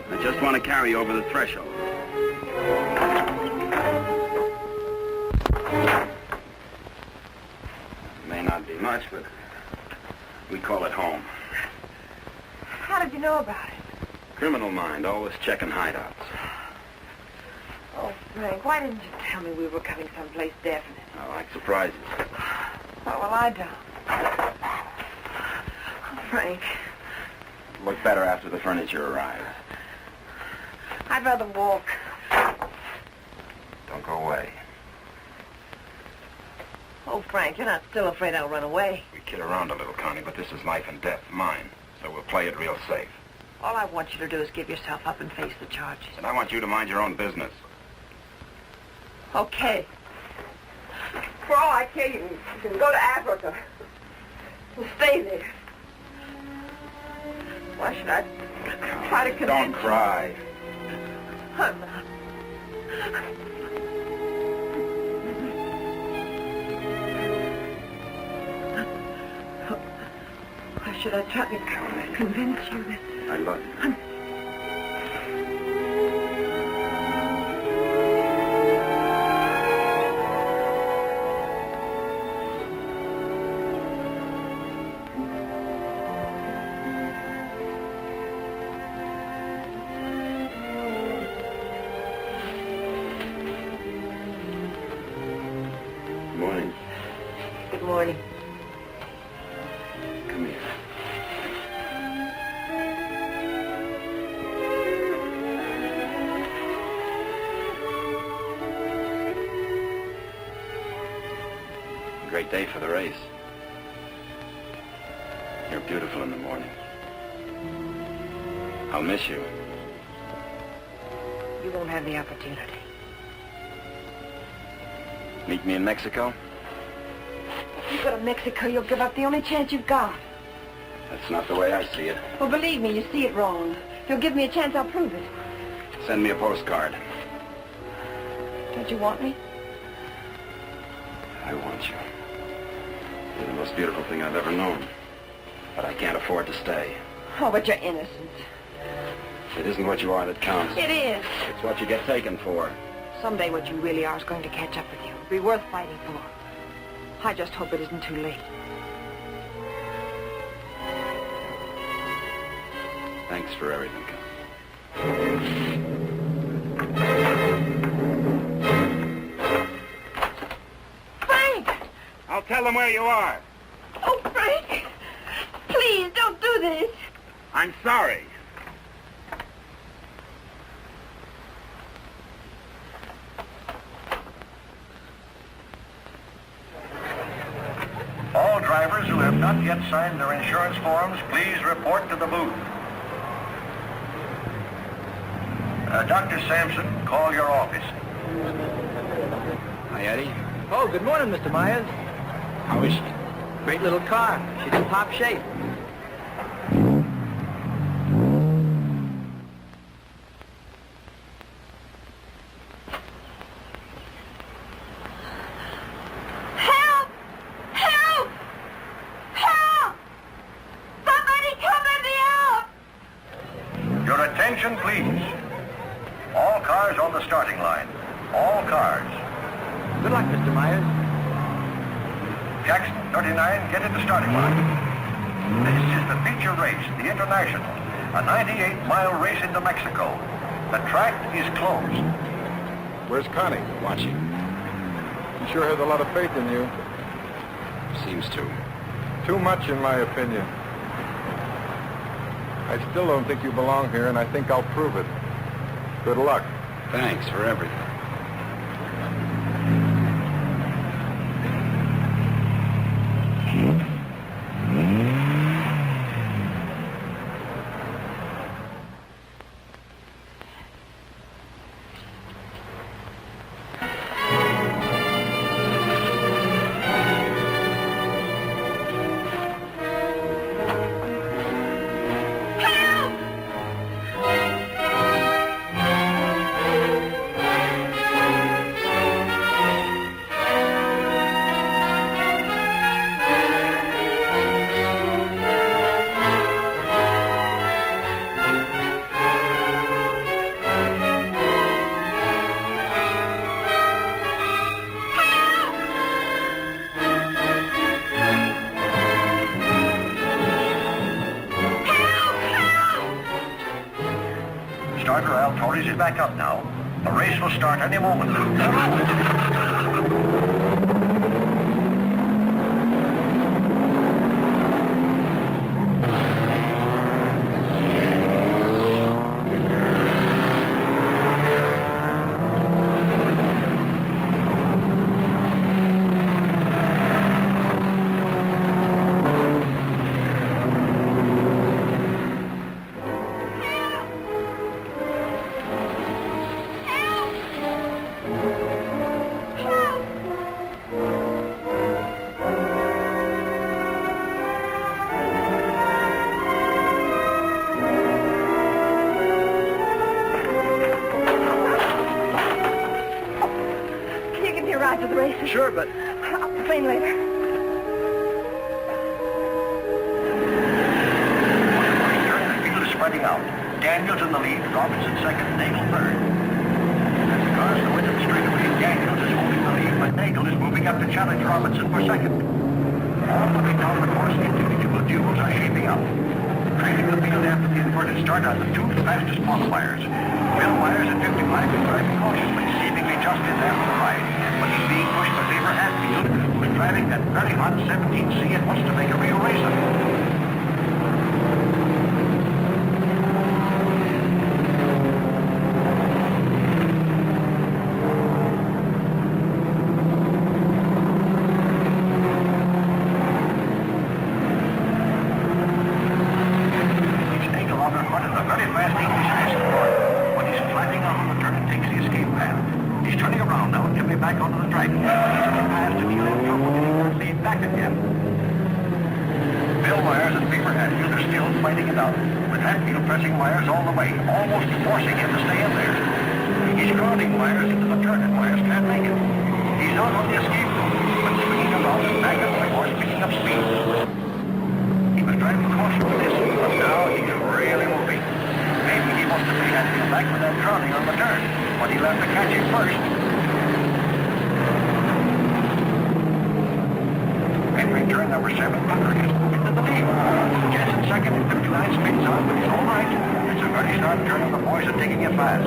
I just want to carry you over the threshold. May not be much, but we call it home. How did you know about it? Criminal mind, always checking hideouts. Oh, Frank, why didn't you tell me we were coming someplace definite? I like surprises. Oh, well, I don't. Oh, Frank, Look better after the furniture arrives. I'd rather walk. Don't go away. Oh, Frank, you're not still afraid I'll run away. We kid around a little, Connie, but this is life and death, mine. So we'll play it real safe. All I want you to do is give yourself up and face the charges. And I want you to mind your own business. Okay. For all I care, you can go to Africa. And stay there. Why should I try to convince Don't cry. you? I'm not. Why should I try to convince you that... I love you. morning. Come here. Great day for the race. You're beautiful in the morning. I'll miss you. You won't have the opportunity. Meet me in Mexico? If you go to Mexico, you'll give up the only chance you've got. That's not the way I see it. Well, believe me, you see it wrong. If you'll give me a chance, I'll prove it. Send me a postcard. Don't you want me? I want you. You're the most beautiful thing I've ever known. But I can't afford to stay. Oh, but you're innocent. It isn't what you are that counts. It is. It's what you get taken for. Someday what you really are is going to catch up with you. It'll be worth fighting for. I just hope it isn't too late. Thanks for everything. Frank! I'll tell them where you are. Oh, Frank! Please, don't do this. I'm sorry. All drivers who have not yet signed their insurance forms, please report to the booth. Dr. Sampson, call your office. Hi, Eddie. Oh, good morning, Mr. Myers. How is she? Great little car. She's in top shape. Help! Help! Help! Somebody come let me out! Your attention, please. All cars on the starting line. All cars. Good luck, Mr. Myers. Jackson, 39, get in the starting line. This is the feature race, the International, a 98-mile race into Mexico. The track is closed. Where's Connie? Watching. She sure has a lot of faith in you. Seems to. Too much, in my opinion. I still don't think you belong here, and I think I'll prove it. Good luck. Thanks for everything. Starter Al Torres is back up now. The race will start any moment. To the races. Sure, but... I'll complain later. The field is spreading out. Daniels in the lead, Robinson second, Nagel third. As the cars go into the straightaway, Daniels is holding the lead, but Nagel is moving up to challenge Robinson for second. All looking down the course, individual duels are shaping up. Trailing the field after the inverted start are the two fastest qualifiers. Bill Myers at 55 is driving cautiously, seemingly just in after the ride. But he's being pushed to favor Hatfield, who is driving that very hot 17C and wants to make a real race of it. Pressing Myers all the way, almost forcing him to stay in there. He's crowding Myers into the turn, and Myers can't make it. He's out on the escape route, but swinging about and back up the course, picking up speed. He was driving cautiously this, but now he's really moving. Maybe he wants to be Hatfield back with that crowding on the turn, but he'll have to catch him first. Entering turn number 7, Thunder is moving to the lead. Jensen second and 59 spins out, but he's all right. It's a very sharp turn, and the boys are taking it fast.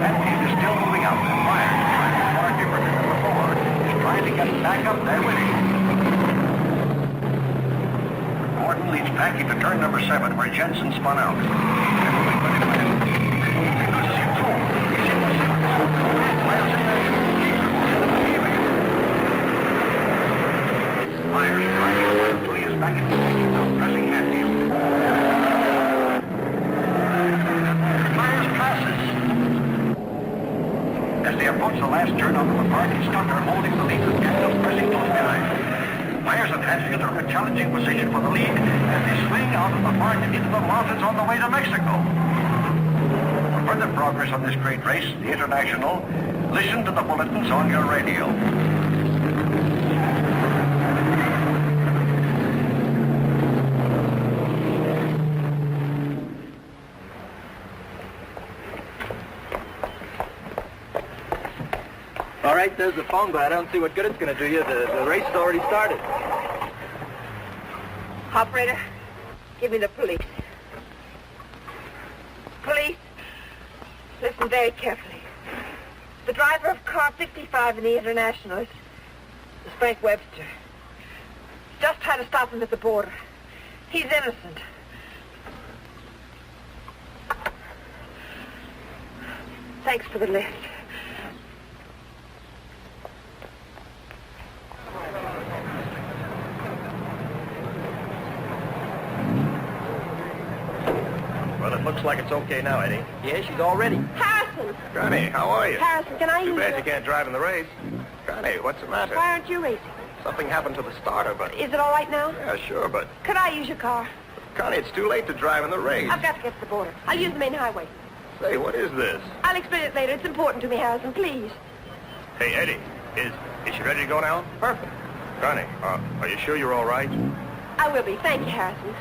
Hatfield is still moving out, and Myers, trying far different than before, is trying to get back up there with him. Gordon leads Packy to turn number 7, where Jensen spun out. Myers driving until he is back in the lead, now pressing Hatfield. Myers passes. As they approach the last turn onto the park, Stucker holding the lead with Kendall pressing close behind. Myers and Hatfield are in a challenging position for the lead as they swing out of the park into the mountains on the way to Mexico. For further progress on this great race, the International, listen to the bulletins on your radio. All right, there's the phone, but I don't see what good it's going to do you. The race has already started. Operator, give me the police. Police, listen very carefully. The driver of car 55 in the International is Frank Webster. Just tried to stop him at the border. He's innocent. Thanks for the lift. Well, it looks like it's okay now, Eddie. Yeah, she's all ready. Harrison! Connie, how are you? Harrison, can I use Too bad your... you can't drive in the race. Connie, what's the matter? Why aren't you racing? Something happened to the starter, but... Is it all right now? Yeah, sure, but... Could I use your car? Connie, it's too late to drive in the race. I've got to get to the border. I'll use the main highway. Say, what is this? I'll explain it later. It's important to me, Harrison. Please. Hey, Eddie, is she ready to go now? Perfect. Connie, are you sure you're all right? I will be. Thank you, Harrison.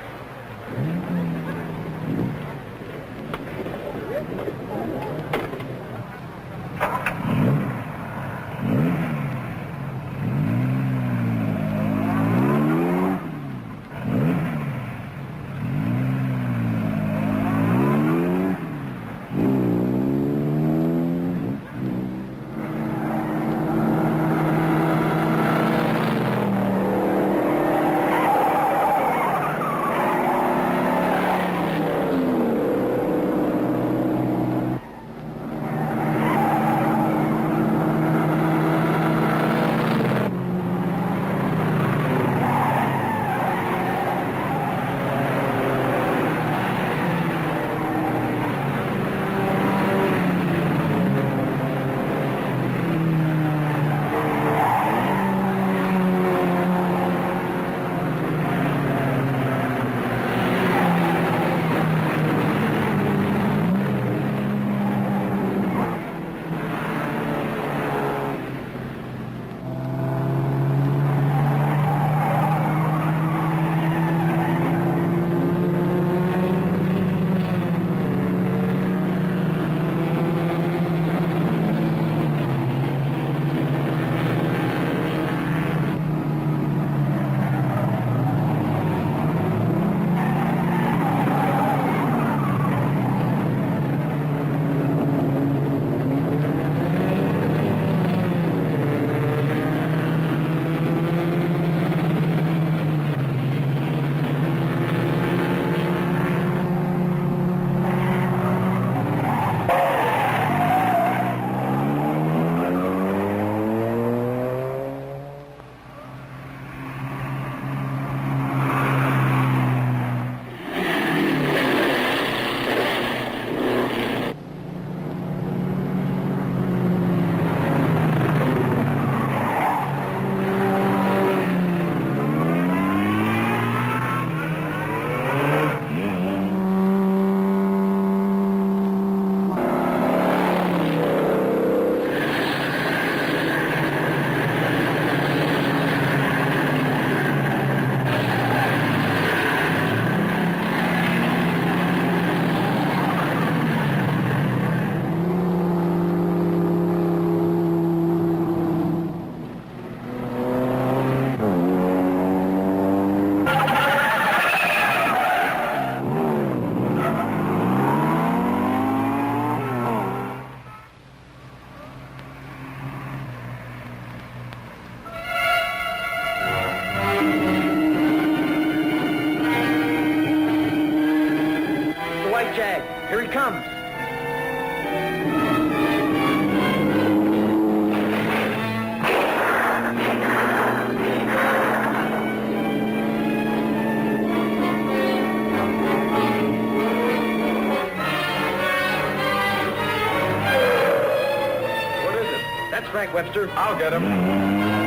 Frank Webster. I'll get him.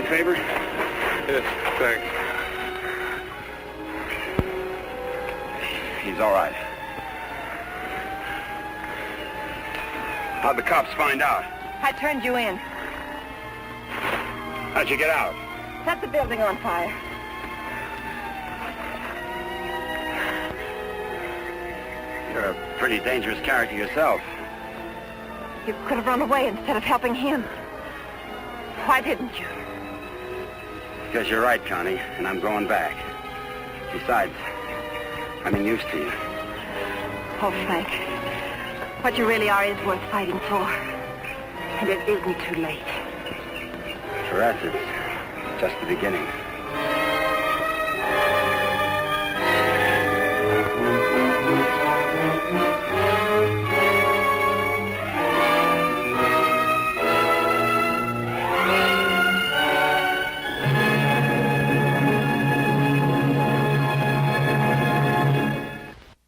Favor? Yes, thanks. He's all right. How'd the cops find out? I turned you in. How'd you get out? Set the building on fire. You're a pretty dangerous character yourself. You could have run away instead of helping him. Why didn't you? Because you're right, Connie, and I'm going back. Besides, I'm in used to you. Oh, Frank, what you really are is worth fighting for. And it isn't too late. For us, it's just the beginning.